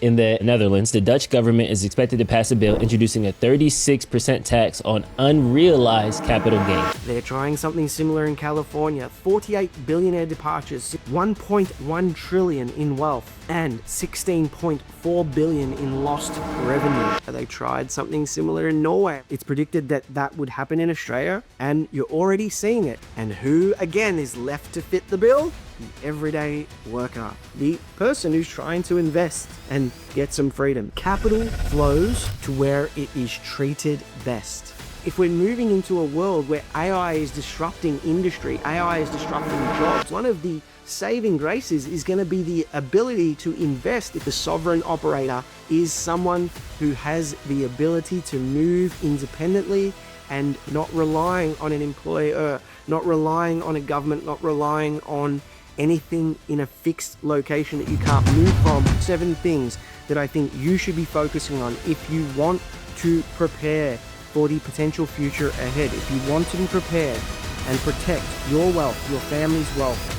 In the Netherlands, the Dutch government is expected to pass a bill introducing a 36% tax on unrealized capital gain. They're trying something similar in California. 48 billionaire departures, 1.1 trillion in wealth, and 16.4 billion in lost revenue. They tried something similar in Norway. It's predicted that that would happen in Australia, and you're already seeing it. And who, again, is left to fit the bill? The everyday worker, the person who's trying to invest and get some freedom. Capital flows to where it is treated best. If we're moving into a world where AI is disrupting industry, AI is disrupting jobs, one of the saving graces is going to be the ability to invest if the sovereign operator is someone who has the ability to move independently and not relying on an employer, not relying on a government, not relying on anything in a fixed location that you can't move from. 7 things that I think you should be focusing on if you want to prepare for the potential future ahead, if you want to be prepared and protect your wealth, your family's wealth.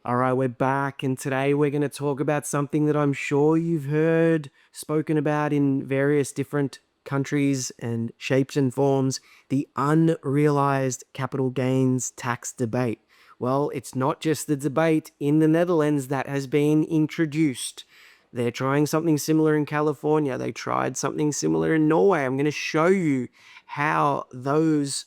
All right, we're back, and today we're going to talk about something that I'm sure you've heard spoken about in various different countries and shapes and forms, the unrealized capital gains tax debate. Well, it's not just the debate in the Netherlands that has been introduced. They're trying something similar in California. They tried something similar in Norway. I'm going to show you how those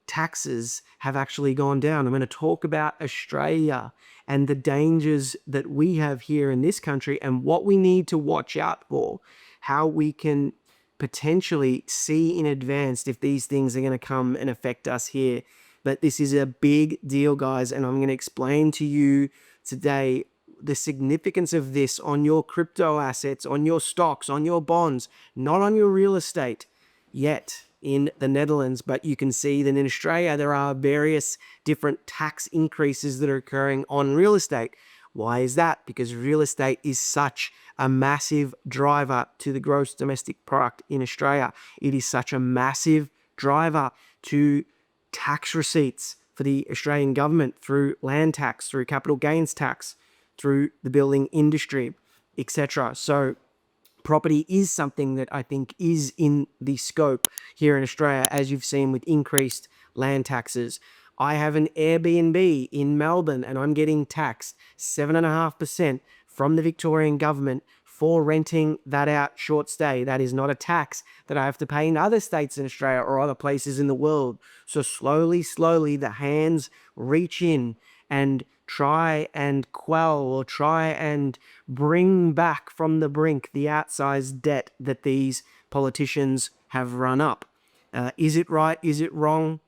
taxes have actually gone down. I'm going to talk about Australia and the dangers that we have here in this country and what we need to watch out for, how we can potentially see in advance if these things are going to come and affect us here. But this is a big deal, guys, and I'm going to explain to you today the significance of this on your crypto assets, on your stocks, on your bonds, not on your real estate yet in the Netherlands, but you can see that in Australia there are various different tax increases that are occurring on real estate. Why is that? Because real estate is such a massive driver to the gross domestic product in Australia. It is such a massive driver to tax receipts for the Australian government through land tax, through capital gains tax, through the building industry, etc. So property is something that I think is in the scope here in Australia, as you've seen with increased land taxes. I have an Airbnb in Melbourne and I'm getting taxed 7.5% from the Victorian government for renting that out short stay. That is not a tax that I have to pay in other states in Australia or other places in the world. So slowly, the hands reach in and try and quell or try and bring back from the brink the outsized debt that these politicians have run up. Is it right? Is it wrong?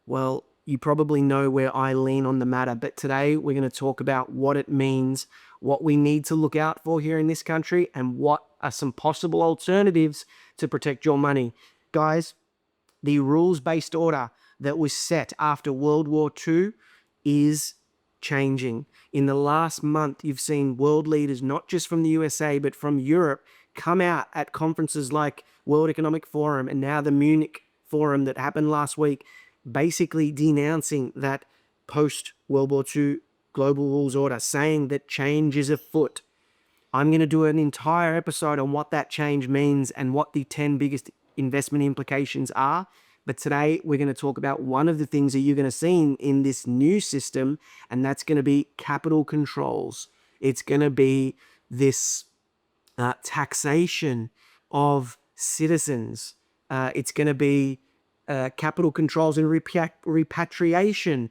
Well, you probably know where I lean on the matter, but today we're going to talk about what it means, what we need to look out for here in this country, and what are some possible alternatives to protect your money. Guys, the rules-based order that was set after World War II is changing. In the last month, you've seen world leaders, not just from the USA, but from Europe, come out at conferences like World Economic Forum and now the Munich Forum that happened last week, basically denouncing that post-World War II global rules order, saying that change is afoot. I'm going to do an entire episode on what that change means and what the 10 biggest investment implications are. But today we're going to talk about one of the things that you're going to see in this new system, and that's going to be capital controls. It's going to be this taxation of citizens. It's going to be capital controls and repatriation,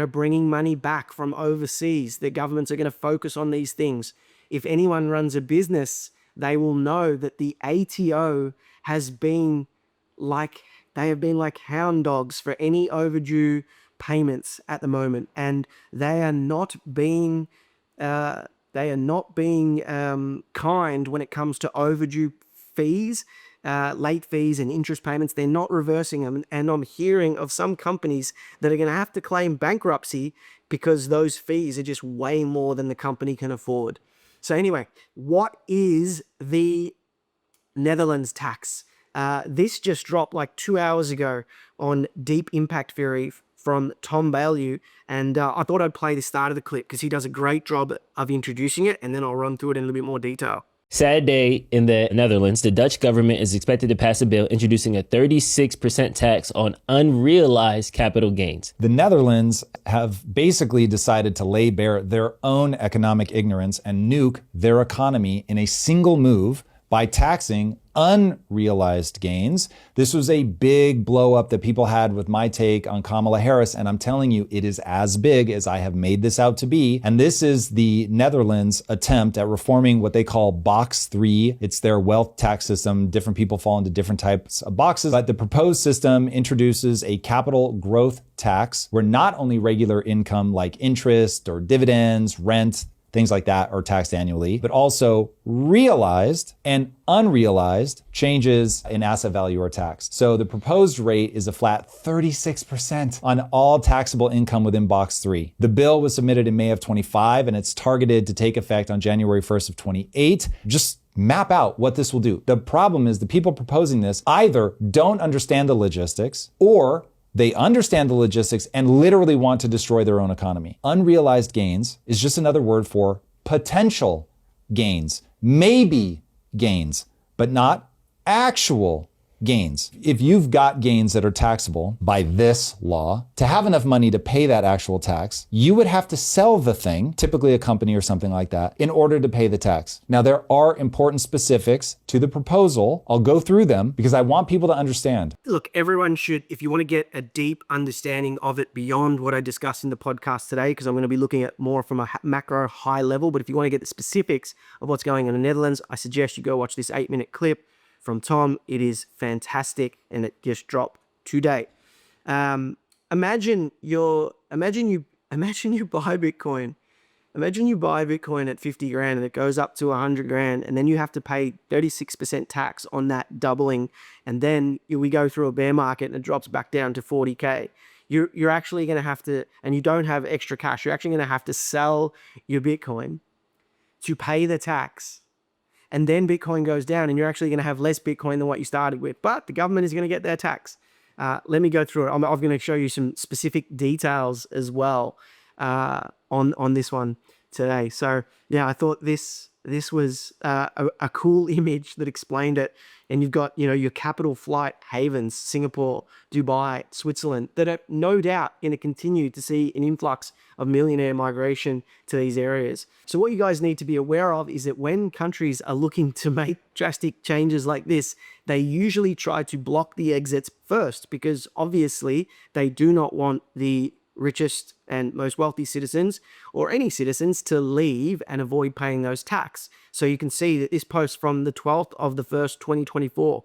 bringing money back from overseas. The governments are going to focus on these things. If anyone runs a business, they will know that the ATO has been they have been like hound dogs for any overdue payments at the moment, and they are not being kind when it comes to overdue fees, late fees and interest payments. They're not reversing them, and I'm hearing of some companies that are going to have to claim bankruptcy because those fees are just way more than the company can afford. So anyway, what is the Netherlands tax? This just dropped like 2 hours ago on Deep Impact from Tom Bailey. And I thought I'd play the start of the clip because he does a great job of introducing it, and then I'll run through it in a little bit more detail. Sad day in the Netherlands. The Dutch government is expected to pass a bill introducing a 36% tax on unrealized capital gains. The Netherlands have basically decided to lay bare their own economic ignorance and nuke their economy in a single move by taxing unrealized gains. This was a big blow up that people had with my take on Kamala Harris, and I'm telling you, it is as big as I have made this out to be. And this is the Netherlands' attempt at reforming what they call Box 3. It's their wealth tax system. Different people fall into different types of boxes, but the proposed system introduces a capital growth tax where not only regular income like interest or dividends, rent, things like that are taxed annually, but also realized and unrealized changes in asset value are taxed. So the proposed rate is a flat 36% on all taxable income within Box 3. The bill was submitted in May of 25, and it's targeted to take effect on January 1st of 28. Just map out what this will do. The problem is the people proposing this either don't understand the logistics or they understand the logistics and literally want to destroy their own economy. Unrealized gains is just another word for potential gains, maybe gains, but not actual gains. If you've got gains that are taxable by this law, to have enough money to pay that actual tax, you would have to sell the thing, typically a company or something like that, in order to pay the tax. Now, there are important specifics to the proposal. I'll go through them because I want people to understand. Look, everyone should, if you want to get a deep understanding of it beyond what I discussed in the podcast today, because I'm going to be looking at more from a macro high level, but if you want to get the specifics of what's going on in the Netherlands, I suggest you go watch this 8-minute clip from Tom. It is fantastic, and it just dropped today. Imagine you buy Bitcoin. Imagine you buy Bitcoin at 50 grand and it goes up to 100 grand, and then you have to pay 36% tax on that doubling, and then we go through a bear market and it drops back down to 40K. You're actually going to have to, and you don't have extra cash, you're actually going to have to sell your Bitcoin to pay the tax. And then Bitcoin goes down and you're actually going to have less Bitcoin than what you started with. But the government is going to get their tax. Let me go through it. I'm going to show you some specific details as well on this one today. So yeah, I thought this was a cool image that explained it. And you've got, your capital flight havens, Singapore, Dubai, Switzerland, that are no doubt going to continue to see an influx of millionaire migration to these areas. So what you guys need to be aware of is that when countries are looking to make drastic changes like this, they usually try to block the exits first, because obviously they do not want the richest and most wealthy citizens, or any citizens, to leave and avoid paying those tax. So you can see that this post from the 12th of the 1st, 2024,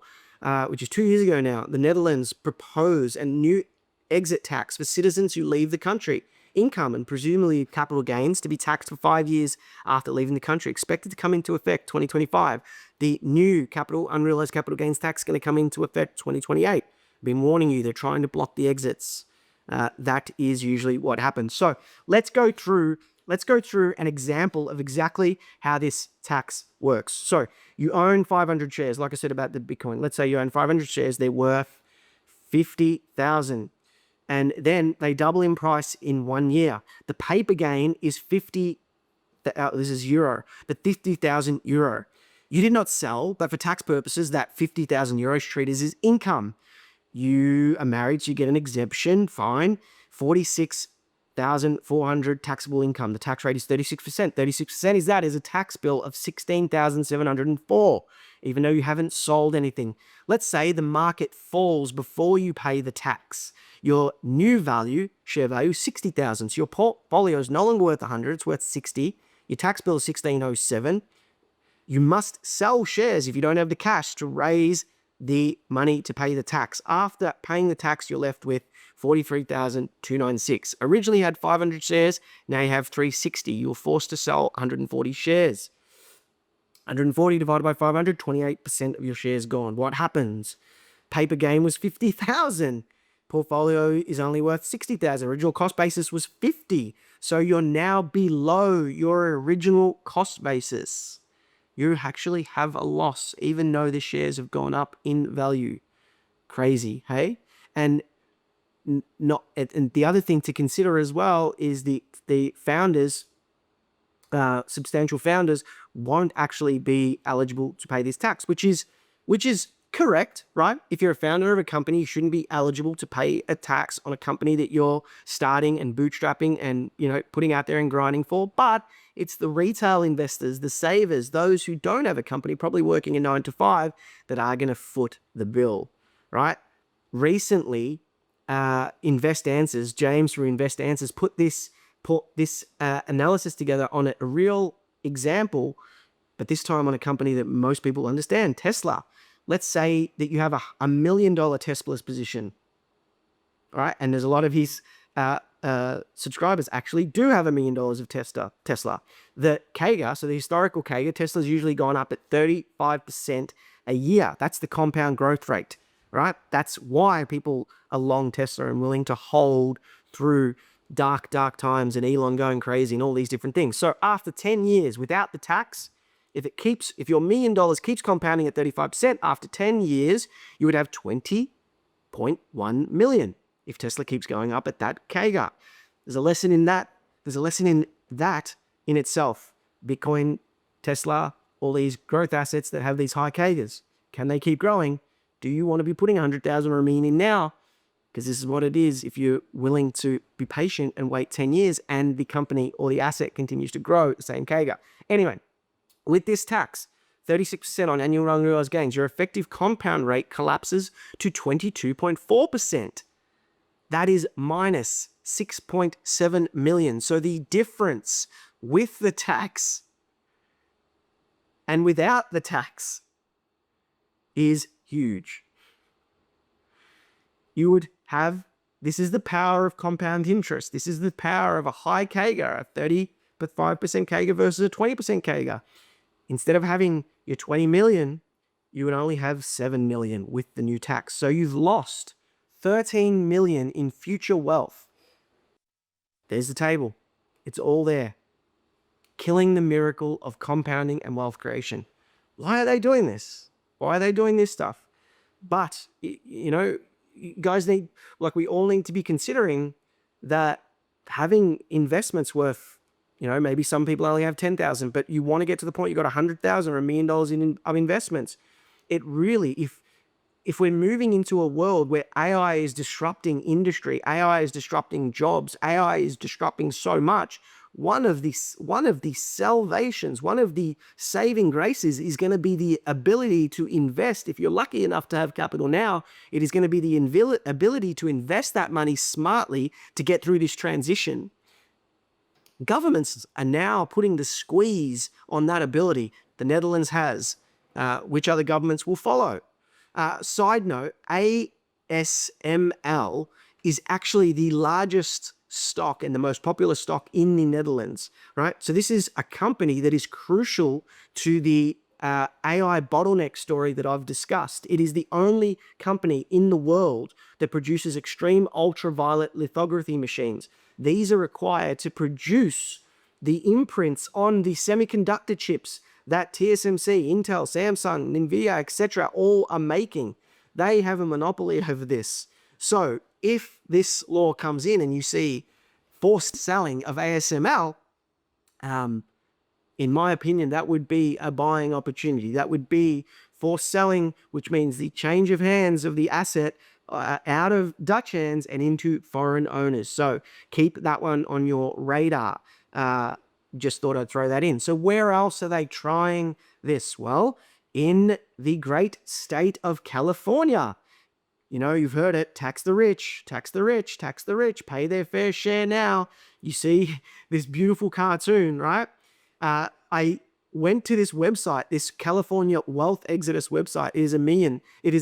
which is 2 years ago now, the Netherlands propose a new exit tax for citizens who leave the country. Income and presumably capital gains to be taxed for 5 years after leaving the country. Expected to come into effect 2025. The new unrealized capital gains tax is going to come into effect 2028. I've been warning you, they're trying to block the exits. That is usually what happens. So let's go through an example of exactly how this tax works. So you own 500 shares, like I said about the Bitcoin. Let's say you own 500 shares, they're worth 50,000. And then they double in price in 1 year. The paper gain is this is euro, but 50,000 euro. You did not sell, but for tax purposes, that 50,000 euros treated as income. You are married, so you get an exemption, fine. 46,400 taxable income. The tax rate is 36%. 36% is a tax bill of 16,704, even though you haven't sold anything. Let's say the market falls before you pay the tax. Your new share value, is 60,000. So your portfolio is no longer worth 100, it's worth 60. Your tax bill is 1607. You must sell shares if you don't have the cash to raise the money to pay the tax. After paying the tax, you're left with 43,296. Originally you had 500 shares, now you have 360. You were forced to sell 140 shares. 140 divided by 500, 28% of your shares gone. What happens? Paper gain was 50,000. Portfolio is only worth 60,000. Original cost basis was 50. So you're now below your original cost basis. You actually have a loss, even though the shares have gone up in value. Crazy, hey? And not. And the other thing to consider as well is the founders, substantial founders, won't actually be eligible to pay this tax, which is correct, right? If you're a founder of a company, you shouldn't be eligible to pay a tax on a company that you're starting and bootstrapping and, putting out there and grinding for. But it's the retail investors, the savers, those who don't have a company, probably working a 9 to 5, that are going to foot the bill, right? Recently, Invest Answers, James from Invest Answers, put this analysis together on a real example, but this time on a company that most people understand, Tesla. Let's say that you have a $1 million Tesla's position, all right? And there's a lot of his subscribers actually do have $1 million of Tesla. The CAGR, so the historical CAGR, Tesla's usually gone up at 35% a year. That's the compound growth rate, right? That's why people are long Tesla and willing to hold through dark times and Elon going crazy and all these different things. So after 10 years without the tax, if your $1 million keeps compounding at 35%, after 10 years, you would have 20.1 million if Tesla keeps going up at that CAGR. There's a lesson in that. There's a lesson in that in itself. Bitcoin, Tesla, all these growth assets that have these high CAGRs. Can they keep growing? Do you want to be putting 100,000 or $1 million in now? Because this is what it is if you're willing to be patient and wait 10 years and the company or the asset continues to grow at the same CAGR. Anyway, with this tax, 36% on annual unrealized gains, your effective compound rate collapses to 22.4%. That is minus 6.7 million. So the difference with the tax and without the tax is huge. You would have, this is the power of compound interest. This is the power of a high CAGR, a 35% CAGR versus a 20% CAGR. Instead of having your 20 million, you would only have 7 million with the new tax. So you've lost 13 million in future wealth. There's the table. It's all there. Killing the miracle of compounding and wealth creation. Why are they doing this? Why are they doing this stuff? But, guys we all need to be considering that having investments worth, maybe some people only have 10,000, but you want to get to the point you got 100,000 or $1 million of investments. It really, if we're moving into a world where AI is disrupting industry, AI is disrupting jobs, AI is disrupting so much, one of the salvations, one of the saving graces is going to be the ability to invest. If you're lucky enough to have capital now, it is going to be the ability to invest that money smartly to get through this transition. Governments are now putting the squeeze on that ability. The Netherlands has. Which other governments will follow? Side note, ASML is actually the largest stock and the most popular stock in the Netherlands, right? So this is a company that is crucial to the AI bottleneck story that I've discussed. It is the only company in the world that produces extreme ultraviolet lithography machines. These are required to produce the imprints on the semiconductor chips that TSMC, Intel, Samsung, Nvidia, etc. all are making. They have a monopoly over this. So if this law comes in and you see forced selling of ASML, in my opinion, that would be a buying opportunity. That would be forced selling, which means the change of hands of the asset out of Dutch hands and into foreign owners. So keep that one on your radar. Just thought I'd throw that in. So where else are they trying this? Well, in the great state of California. You've heard it, tax the rich, tax the rich, tax the rich, pay their fair share now. You see this beautiful cartoon, right? I went to this website, this California Wealth Exodus website. It is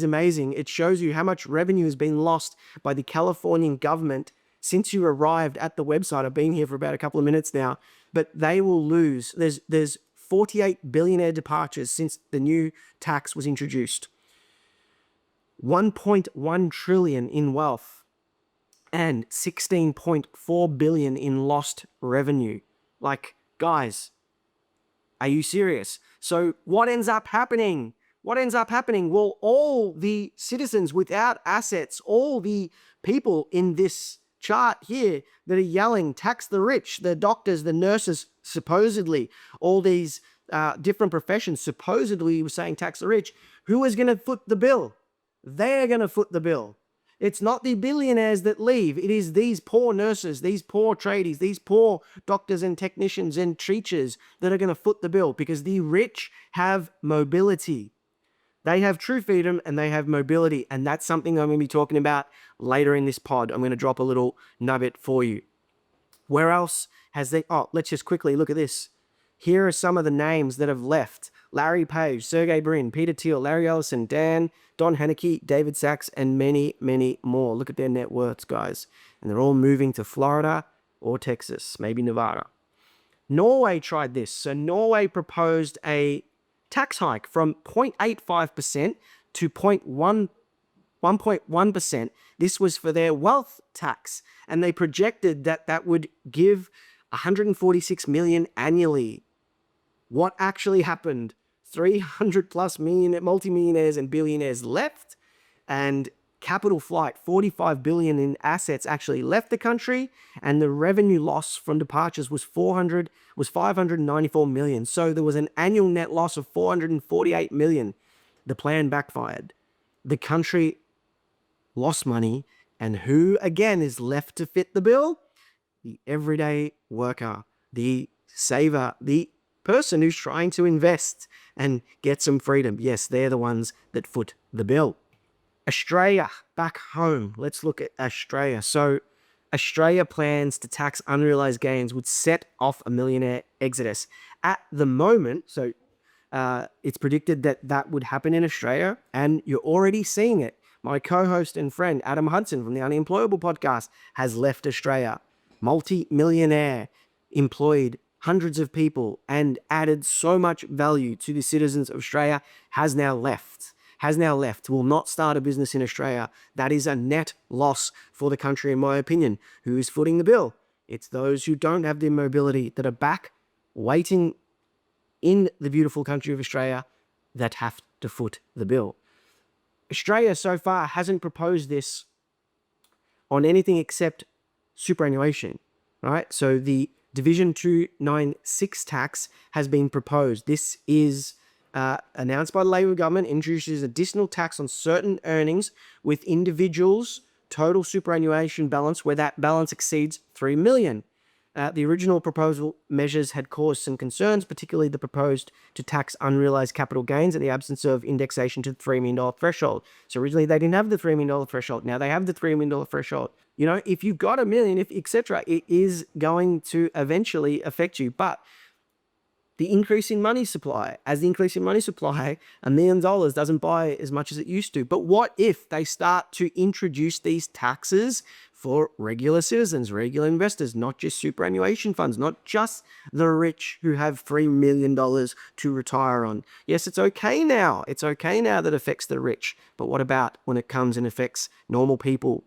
amazing. It shows you how much revenue has been lost by the Californian government since you arrived at the website. I've been here for about a couple of minutes now, but they will lose. There's 48 billionaire departures since the new tax was introduced. 1.1 trillion in wealth and 16.4 billion in lost revenue. Guys, are you serious? So what ends up happening? Well, all the citizens without assets, all the people in this chart here that are yelling, tax the rich, the doctors, the nurses, supposedly, all these different professions, supposedly were saying tax the rich. Who is going to foot the bill? They're going to foot the bill. It's not the billionaires that leave. It is these poor nurses, these poor tradies, these poor doctors and technicians and teachers that are going to foot the bill, because the rich have mobility. They have true freedom and they have mobility. And that's something I'm going to be talking about later in this pod. I'm going to drop a little nugget for you. Where else has they... Oh, let's just quickly look at this. Here are some of the names that have left. Larry Page, Sergey Brin, Peter Thiel, Larry Ellison, Don Hanneke, David Sachs, and many, many more. Look at their net worths, guys. And they're all moving to Florida or Texas, maybe Nevada. Norway tried this. So Norway proposed a tax hike from 0.85% to 1.1%. This was for their wealth tax. And they projected that that would give 146 million annually. What actually happened? 300 plus multimillionaires and billionaires left, and capital flight, 45 billion in assets actually left the country, and the revenue loss from departures was 594 million. So there was an annual net loss of 448 million. The plan backfired. The country lost money, and who again is left to fit the bill? The everyday worker, the saver, the person who's trying to invest and get some freedom. Yes, they're the ones that foot the bill. Australia, back home. Let's look at Australia. So Australia plans to tax unrealized gains would set off a millionaire exodus. At the moment, so it's predicted that that would happen in Australia, and you're already seeing it. My co-host and friend, Adam Hudson from the Unemployable podcast, has left Australia. Multi-millionaire, employed hundreds of people and added so much value to the citizens of Australia, has now left, will not start a business in Australia. That is a net loss for the country, in my opinion. Who is footing the bill? It's those who don't have the mobility, that are back waiting in the beautiful country of Australia, that have to foot the bill. Australia so far hasn't proposed this on anything except superannuation, right? So the Division 296 tax has been proposed. This is announced by the Labor government, introduces additional tax on certain earnings with individuals' total superannuation balance where that balance exceeds 3 million. The original proposal measures had caused some concerns, particularly the proposed to tax unrealized capital gains in the absence of indexation to the $3 million threshold. So originally they didn't have the $3 million threshold. Now they have the $3 million threshold. You know, if you've got $1 million, etc., it is going to eventually affect you. But the increase in money supply, $1 million doesn't buy as much as it used to. But what if they start to introduce these taxes for regular citizens, regular investors, not just superannuation funds, not just the rich who have $3 million to retire on? Yes, it's okay now. It's okay now that affects the rich. But what about when it comes and affects normal people?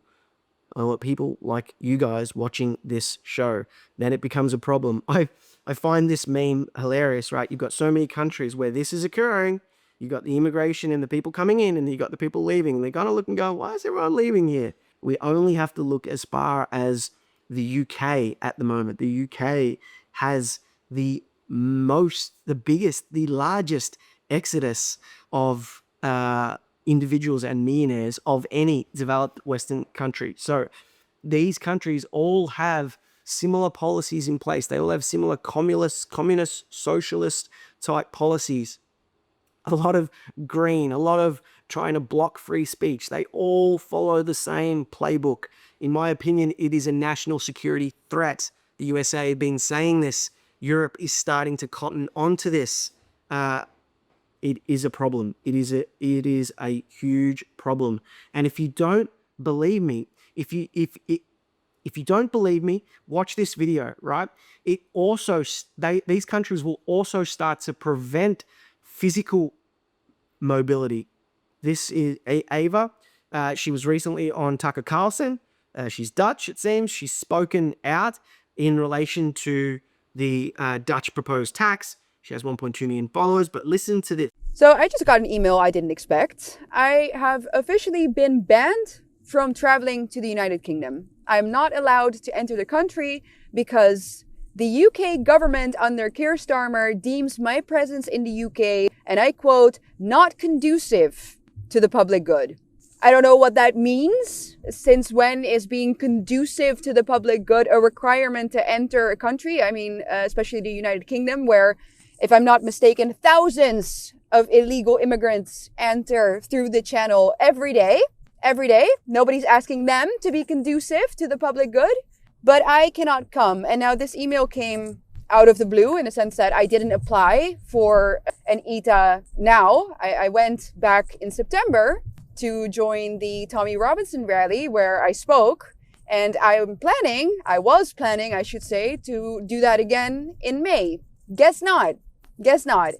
Or people like you guys watching this show? Then it becomes a problem. I find this meme hilarious, right? You've got so many countries where this is occurring. You've got the immigration and the people coming in, and you've got the people leaving. And they're going to look and go, why is everyone leaving here? We only have to look as far as the UK at the moment. The UK has the biggest, the largest exodus of individuals and millionaires of any developed Western country. So these countries all have similar policies in place. They all have similar communist, socialist type policies. A lot of green, a lot of trying to block free speech. They all follow the same playbook. In my opinion, it is a national security threat. The USA have been saying this. Europe is starting to cotton onto this. It is a problem. It is a huge problem. And if you don't believe me, if you don't believe me, watch this video, right? These countries will also start to prevent physical mobility. This is Ava. She was recently on Tucker Carlson. She's Dutch, it seems. She's spoken out in relation to the Dutch proposed tax. She has 1.2 million followers, but listen to this. So I just got an email I didn't expect. I have officially been banned from traveling to the United Kingdom. I'm not allowed to enter the country because the UK government under Keir Starmer deems my presence in the UK, and I quote, not conducive to the public good. I don't know what that means. Since when is being conducive to the public good a requirement to enter a country? I mean, especially the United Kingdom, where, if I'm not mistaken, thousands of illegal immigrants enter through the channel every day. Every day. Nobody's asking them to be conducive to the public good, but I cannot come. And now this email came out of the blue in the sense that I didn't apply for an ETA now. I went back in September to join the Tommy Robinson rally where I spoke. And I was planning, I should say, to do that again in May. Guess not.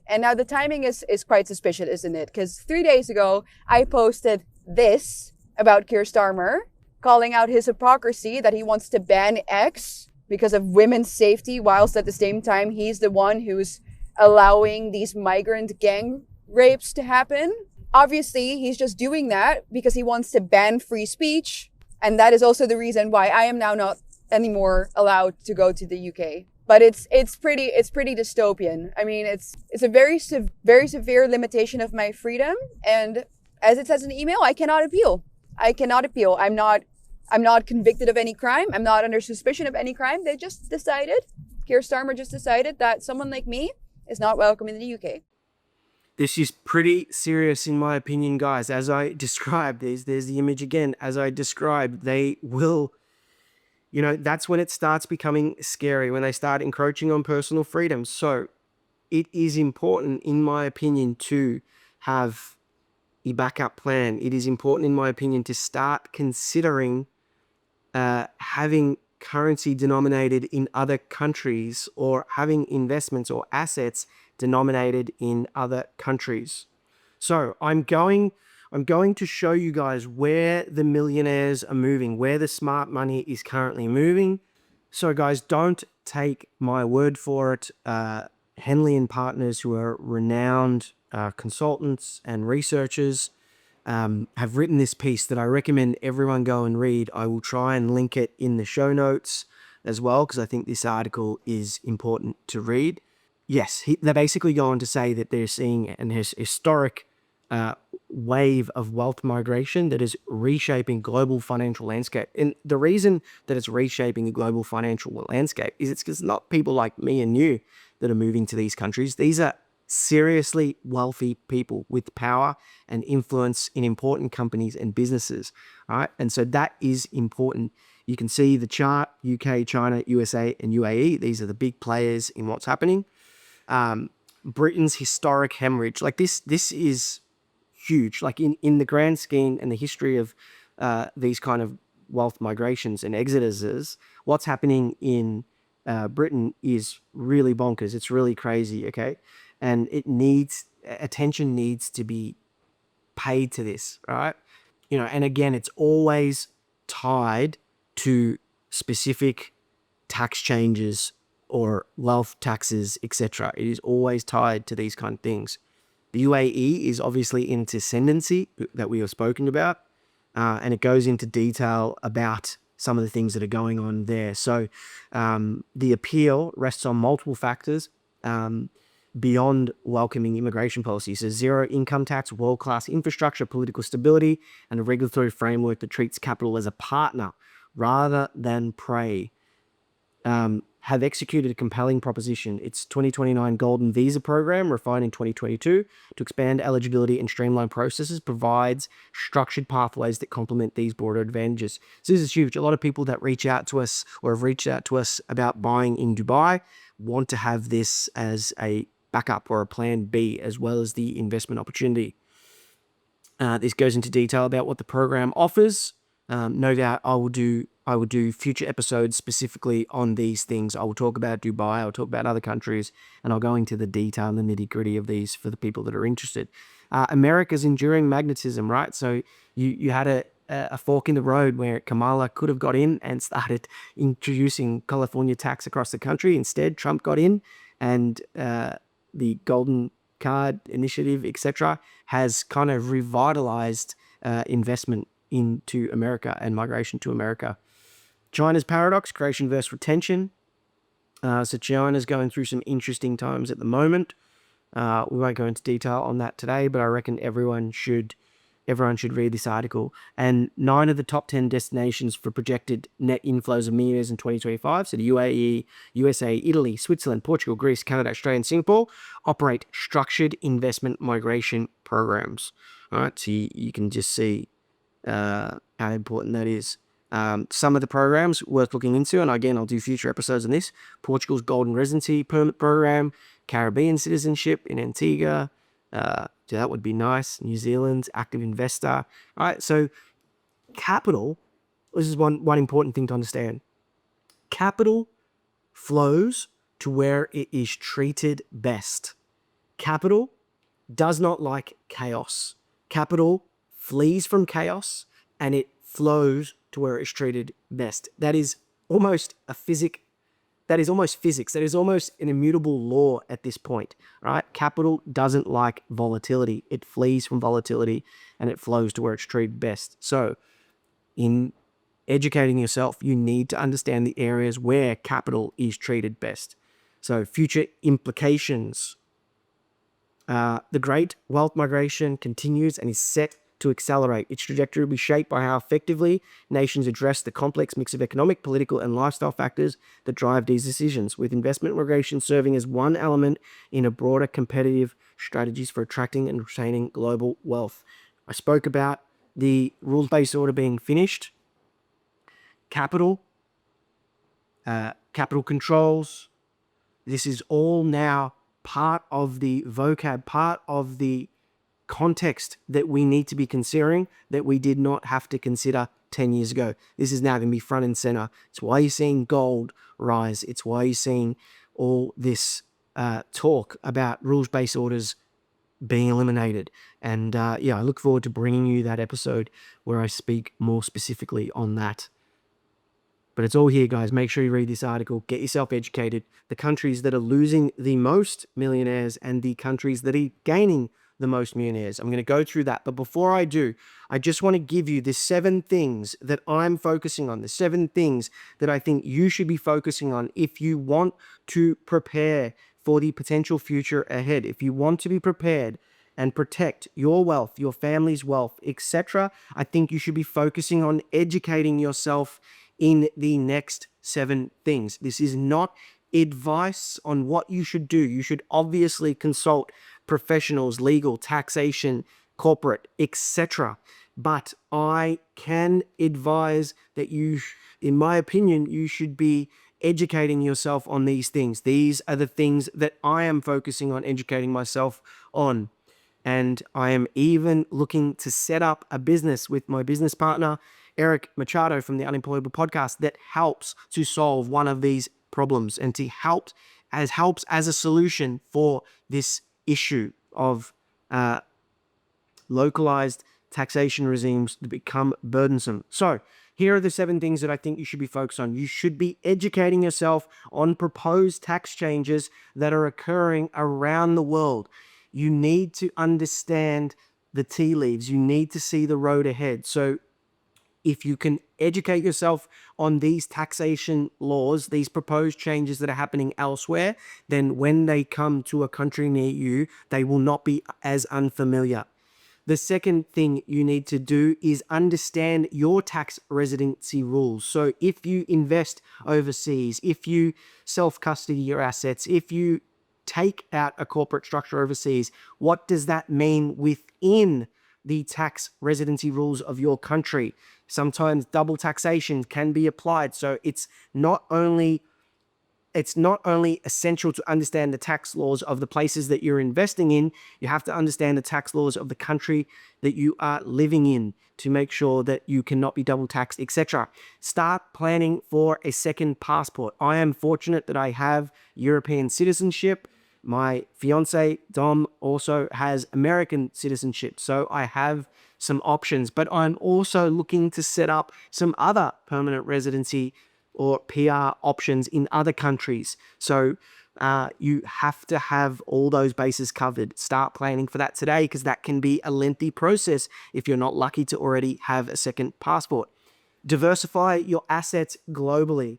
And now the timing is quite suspicious, isn't it? Because 3 days ago, I posted this about Keir Starmer, calling out his hypocrisy that he wants to ban X because of women's safety, whilst at the same time, he's the one who's allowing these migrant gang rapes to happen. Obviously, he's just doing that because he wants to ban free speech. And that is also the reason why I am now not anymore allowed to go to the UK. But it's pretty dystopian. I mean, it's a very severe limitation of my freedom. And as it says in the email, I cannot appeal. I'm not convicted of any crime. I'm not under suspicion of any crime. Keir Starmer just decided that someone like me is not welcome in the UK. This is pretty serious in my opinion, guys. As I described, there's the image again. As I described, they will, that's when it starts becoming scary, when they start encroaching on personal freedom. So it is important, in my opinion, to have a backup plan. It is important, in my opinion, to start considering having currency denominated in other countries, or having investments or assets denominated in other countries. So I'm going to show you guys where the millionaires are moving, where the smart money is currently moving. So guys, don't take my word for it. Henley and Partners, who are renowned consultants and researchers, have written this piece that I recommend everyone go and read. I will try and link it in the show notes as well, because I think this article is important to read. Yes, they basically go on to say that they're seeing an historic wave of wealth migration that is reshaping global financial landscape. And the reason that it's reshaping the global financial landscape is it's because not people like me and you that are moving to these countries. These are seriously wealthy people with power and influence in important companies and businesses, right? And so that is important. You can see the chart: UK, China, USA, and UAE. These are the big players in what's happening. Britain's historic hemorrhage, like this is huge. Like in the grand scheme and the history of these kind of wealth migrations and exoduses, what's happening in Britain is really bonkers. It's really crazy, okay? And attention needs to be paid to this, right? And again, it's always tied to specific tax changes or wealth taxes, etc. It is always tied to these kind of things. The UAE is obviously in its ascendancy that we have spoken about, and it goes into detail about some of the things that are going on there. So the appeal rests on multiple factors beyond welcoming immigration policies. So zero income tax, world-class infrastructure, political stability, and a regulatory framework that treats capital as a partner rather than prey. Have executed a compelling proposition. Its 2029 Golden Visa Program, refined in 2022 to expand eligibility and streamline processes, provides structured pathways that complement these broader advantages. So this is huge. A lot of people that reach out to us or have reached out to us about buying in Dubai want to have this as a backup or a plan B, as well as the investment opportunity. This goes into detail about what the program offers. No doubt I will do future episodes specifically on these things. I will talk about Dubai, I'll talk about other countries, and I'll go into the detail and the nitty-gritty of these for the people that are interested. America's enduring magnetism, right? So you had a fork in the road where Kamala could have got in and started introducing California tax across the country. Instead, Trump got in, and the Golden Card Initiative, etc., has kind of revitalized investment into America and migration to America. China's paradox, creation versus retention. So China's going through some interesting times at the moment. We won't go into detail on that today, but I reckon everyone should read this article. And 9 of the top 10 destinations for projected net inflows of millionaires in 2025, so the UAE, USA, Italy, Switzerland, Portugal, Greece, Canada, Australia, and Singapore, operate structured investment migration programs. All right, so you can just see how important that is. Some of the programs worth looking into, and again, I'll do future episodes on this. Portugal's Golden Residency Permit Program, Caribbean citizenship in Antigua. That would be nice. New Zealand's active investor. All right, so capital, this is one important thing to understand. Capital flows to where it is treated best. Capital does not like chaos. Capital flees from chaos and it flows to where it's treated best. That is almost a physics. That is almost physics. That is almost an immutable law at this point, right? Capital doesn't like volatility. It flees from volatility and it flows to where it's treated best. So in educating yourself, you need to understand the areas where capital is treated best. So future implications. The great wealth migration continues and is set to accelerate. Its trajectory will be shaped by how effectively nations address the complex mix of economic, political, and lifestyle factors that drive these decisions, with investment migration serving as one element in a broader competitive strategies for attracting and retaining global wealth. I spoke about the rules-based order being finished. Capital controls. This is all now part of the vocab, part of the context that we need to be considering that we did not have to consider 10 years ago. This is now going to be front and center. It's why you're seeing gold rise. It's why you're seeing all this talk about rules-based orders being eliminated. And I look forward to bringing you that episode where I speak more specifically on that. But it's all here, guys. Make sure you read this article. Get yourself educated. The countries that are losing the most millionaires and the countries that are gaining the most millionaires. I'm going to go through that. But before I do, I just want to give you the 7 things that I'm focusing on, the 7 things that I think you should be focusing on if you want to prepare for the potential future ahead. If you want to be prepared and protect your wealth, your family's wealth, etc., I think you should be focusing on educating yourself in the next 7 things. This is not advice on what you should do. You should obviously consult professionals, legal, taxation, corporate, etc. But I can advise that you, in my opinion, you should be educating yourself on these things. These are the things that I am focusing on educating myself on. And I am even looking to set up a business with my business partner, Eric Machado from the Unemployable podcast, that helps to solve one of these problems and to helps as a solution for this issue of localized taxation regimes that become burdensome. So here are the 7 things that I think you should be focused on. You should be educating yourself on proposed tax changes that are occurring around the world. You need to understand the tea leaves. You need to see the road ahead. So if you can educate yourself on these taxation laws, these proposed changes that are happening elsewhere, then when they come to a country near you, they will not be as unfamiliar. The second thing you need to do is understand your tax residency rules. So if you invest overseas, if you self-custody your assets, if you take out a corporate structure overseas, what does that mean within the tax residency rules of your country? Sometimes double taxation can be applied. So it's not only essential to understand the tax laws of the places that you're investing in, you have to understand the tax laws of the country that you are living in to make sure that you cannot be double taxed, etc. Start planning for a second passport. I am fortunate that I have European citizenship. My fiance, Dom, also has American citizenship. So I have some options, but I'm also looking to set up some other permanent residency or PR options in other countries. So You have to have all those bases covered. Start planning for that today, because that can be a lengthy process if you're not lucky to already have a second passport. Diversify your assets globally.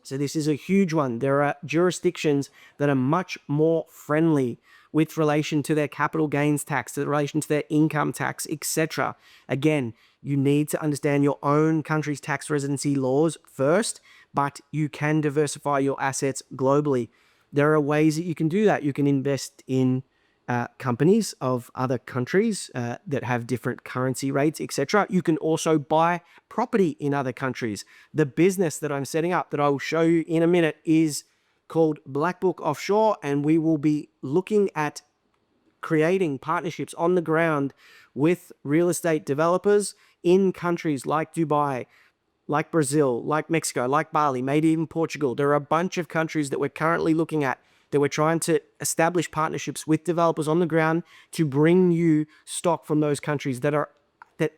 So this is a huge one. There are jurisdictions that are much more friendly with relation to their capital gains tax, in relation to their income tax, etc. Again, you need to understand your own country's tax residency laws first, but you can diversify your assets globally. There are ways that you can do that. You can invest in companies of other countries that have different currency rates, etc. You can also buy property in other countries. The business that I'm setting up, that I will show you in a minute, is called Black Book Offshore, and we will be looking at creating partnerships on the ground with real estate developers in countries like Dubai, like Brazil, like Mexico, like Bali, maybe even Portugal. There are a bunch of countries that we're currently looking at, that we're trying to establish partnerships with developers on the ground to bring you stock from those countries that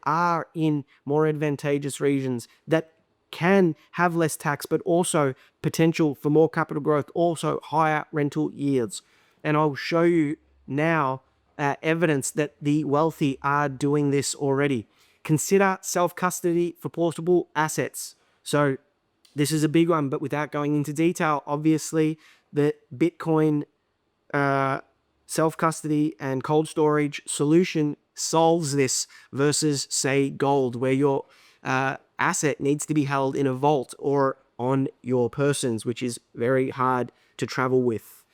are in more advantageous regions, that can have less tax, but also potential for more capital growth, also higher rental yields. And I'll show you now evidence that the wealthy are doing this already. Consider self-custody for portable assets. So this is a big one, but without going into detail, obviously the Bitcoin self-custody and cold storage solution solves this versus, say, gold, where your asset needs to be held in a vault or on your persons, which is very hard to travel with.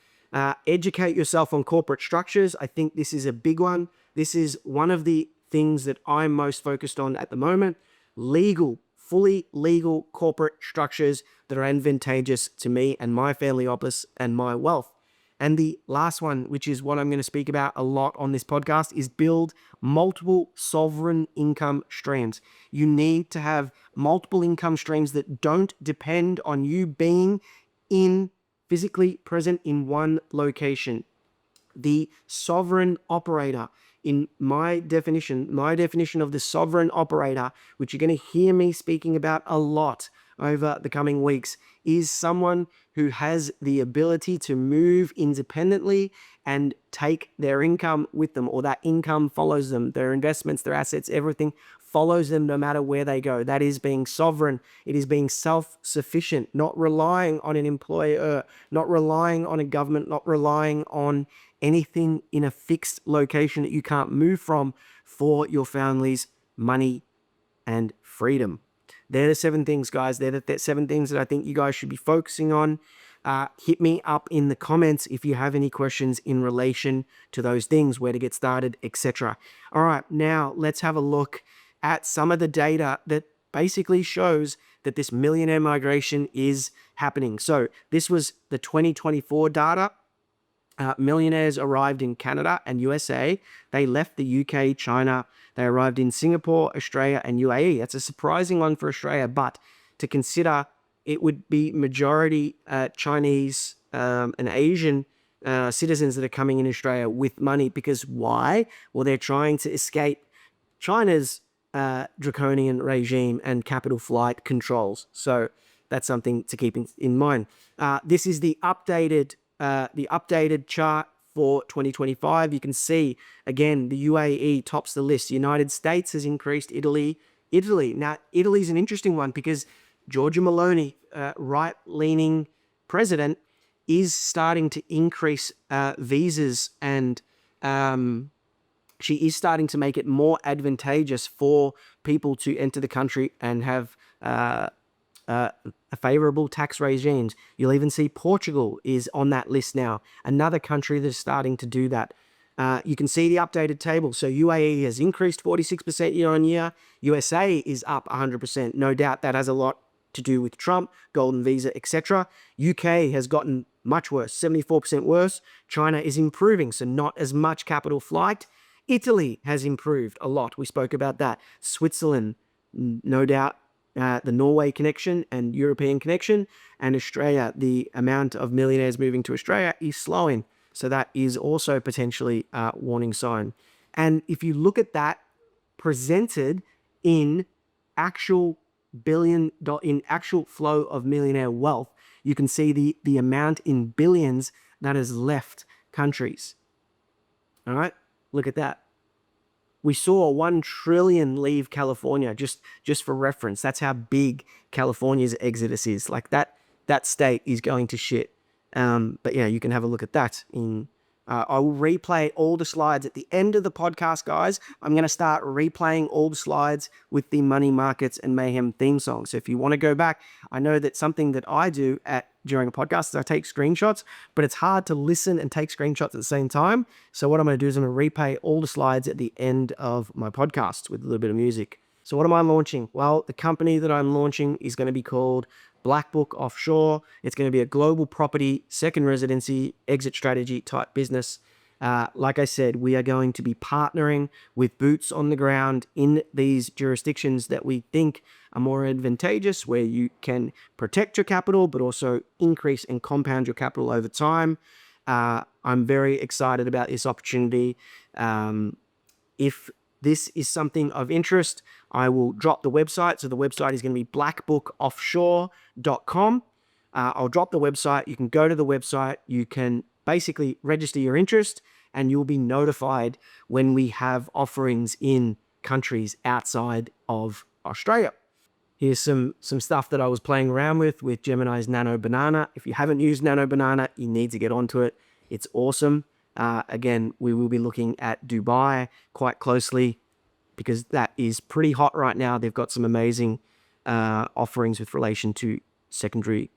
Educate yourself on corporate structures. I think this is a big one. This is one of the things that I'm most focused on at the moment. Legal, fully legal corporate structures that are advantageous to me and my family office and my wealth. And the last one, which is what I'm going to speak about a lot on this podcast, is build multiple sovereign income streams. You need to have multiple income streams that don't depend on you being physically present in one location. The sovereign operator, in my definition of the sovereign operator, which you're going to hear me speaking about a lot over the coming weeks, is someone who has the ability to move independently and take their income with them, or that income follows them. Their investments, their assets, everything follows them no matter where they go. That is being sovereign. It is being self-sufficient, not relying on an employer, not relying on a government, not relying on anything in a fixed location that you can't move from for your family's money and freedom. They're the 7 things, guys. They're the 7 things that I think you guys should be focusing on. Hit me up in the comments if you have any questions in relation to those things, where to get started, etc. All right, now let's have a look at some of the data that basically shows that this millionaire migration is happening. So this was the 2024 data. Millionaires arrived in Canada and USA. They left the UK, China. They arrived in Singapore, Australia, and UAE. That's a surprising one for Australia, but to consider, it would be majority Chinese and Asian citizens that are coming in Australia with money. Because why? Well, they're trying to escape China's draconian regime and capital flight controls. So that's something to keep in mind. This is the updated chart for 2025. You can see, again, the UAE tops the list. The United States has increased. Italy. Now, Italy's an interesting one because Giorgia Meloni, right-leaning president, is starting to increase visas, and she is starting to make it more advantageous for people to enter the country and have favorable tax regimes. You'll even see Portugal is on that list now, another country that's starting to do that. You can see the updated table. So UAE has increased 46% year on year. USA is up 100%. No doubt that has a lot to do with Trump, golden visa, etc. UK has gotten much worse, 74% worse. China is improving, so not as much capital flight. Italy has improved a lot. We spoke about that. Switzerland, no doubt, the Norway connection and European connection, and Australia, the amount of millionaires moving to Australia is slowing. So that is also potentially a warning sign. And if you look at that presented in actual actual flow of millionaire wealth, you can see the amount in billions that has left countries. All right, look at that. We saw 1 trillion leave California, just for reference. That's how big California's exodus is. Like that state is going to shit. But yeah, you can have a look at that. I will replay all the slides at the end of the podcast, guys. I'm going to start replaying all the slides with the Money Markets and Mayhem theme song. So if you want to go back, I know that something that I do during a podcast is I take screenshots, but it's hard to listen and take screenshots at the same time. So what I'm going to do is I'm going to replay all the slides at the end of my podcast with a little bit of music. So what am I launching? Well, the company that I'm launching is going to be called Black Book Offshore. It's going to be a global property, second residency, exit strategy type business. Like I said, we are going to be partnering with boots on the ground in these jurisdictions that we think are more advantageous, where you can protect your capital, but also increase and compound your capital over time. I'm very excited about this opportunity. If this is something of interest, I will drop the website. So the website is going to be blackbookoffshore.com. I'll drop the website. You can go to the website. You can basically register your interest, and you'll be notified when we have offerings in countries outside of Australia. Here's some stuff that I was playing around with Gemini's Nano Banana. If you haven't used Nano Banana, you need to get onto it. It's awesome. Again, we will be looking at Dubai quite closely because that is pretty hot right now. They've got some amazing offerings with relation to secondary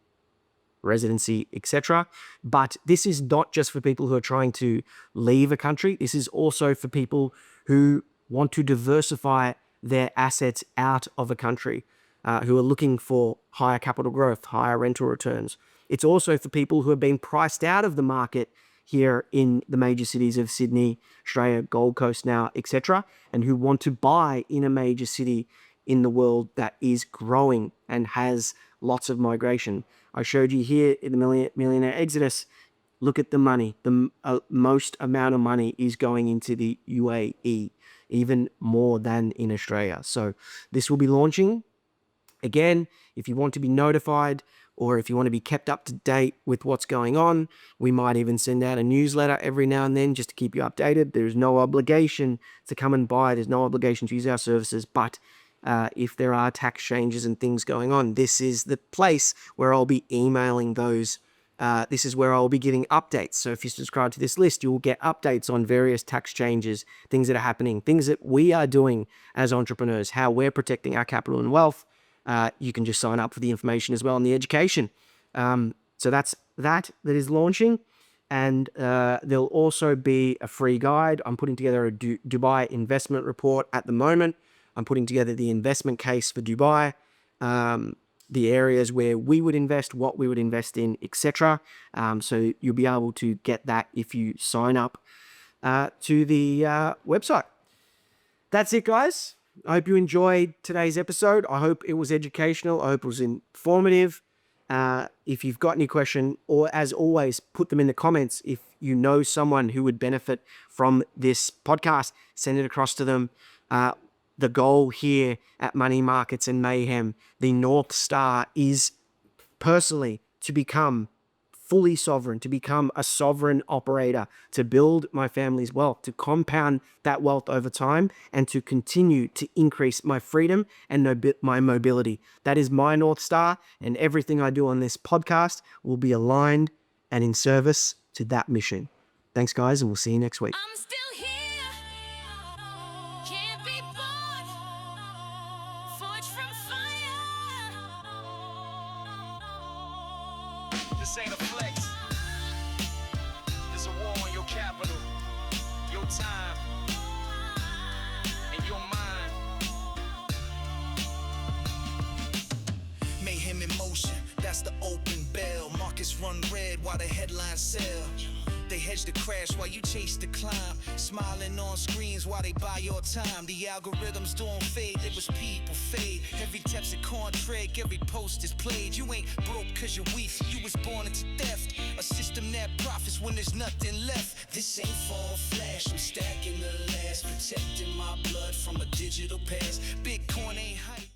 residency, etc. But this is not just for people who are trying to leave a country. This is also for people who want to diversify their assets out of a country, who are looking for higher capital growth, higher rental returns. It's also for people who have been priced out of the market here in the major cities of Sydney, Australia, Gold Coast now, etc., and who want to buy in a major city in the world that is growing and has lots of migration. I showed you here in the millionaire exodus. Look at the money. The most amount of money is going into the UAE, even more than in Australia. So this will be launching. Again, if you want to be notified, or if you want to be kept up to date with what's going on, we might even send out a newsletter every now and then just to keep you updated. There's no obligation to come and buy. There's no obligation to use our services. But if there are tax changes and things going on, this is the place where I'll be emailing those. This is where I'll be giving updates. So if you subscribe to this list, you'll get updates on various tax changes, things that are happening, things that we are doing as entrepreneurs, how we're protecting our capital and wealth. You can just sign up for the information as well and the education. So that is launching. And there'll also be a free guide. I'm putting together a Dubai investment report at the moment. I'm putting together the investment case for Dubai, the areas where we would invest, what we would invest in, etc. So you'll be able to get that if you sign up to the website. That's it, guys. I hope you enjoyed today's episode. I hope it was educational. I hope it was informative. If you've got any question, or as always, put them in the comments. If you know someone who would benefit from this podcast, send it across to them. The goal here at Money Markets and Mayhem, the North Star, is personally to become fully sovereign, to become a sovereign operator, to build my family's wealth, to compound that wealth over time, and to continue to increase my freedom and my mobility. That is my North Star, and everything I do on this podcast will be aligned and in service to that mission. Thanks, guys, and we'll see you next week. I'm still here, can't be bought, forged from fire. This ain't a flex. There's a war on your capital, your time, and your mind. Mayhem in motion, that's the open bell. Markets run red while the headlines sell. They hedge the crash while you chase the climb. Smiling on screens while they buy your time. The algorithms don't fade, they wish people fade. Every tap's a contract, every post is played. You ain't broke cause you're weak, you was born into theft. A system that profits when there's nothing left. This ain't fall flash, I'm stacking the last. Protecting my blood from a digital past. Bitcoin ain't hype.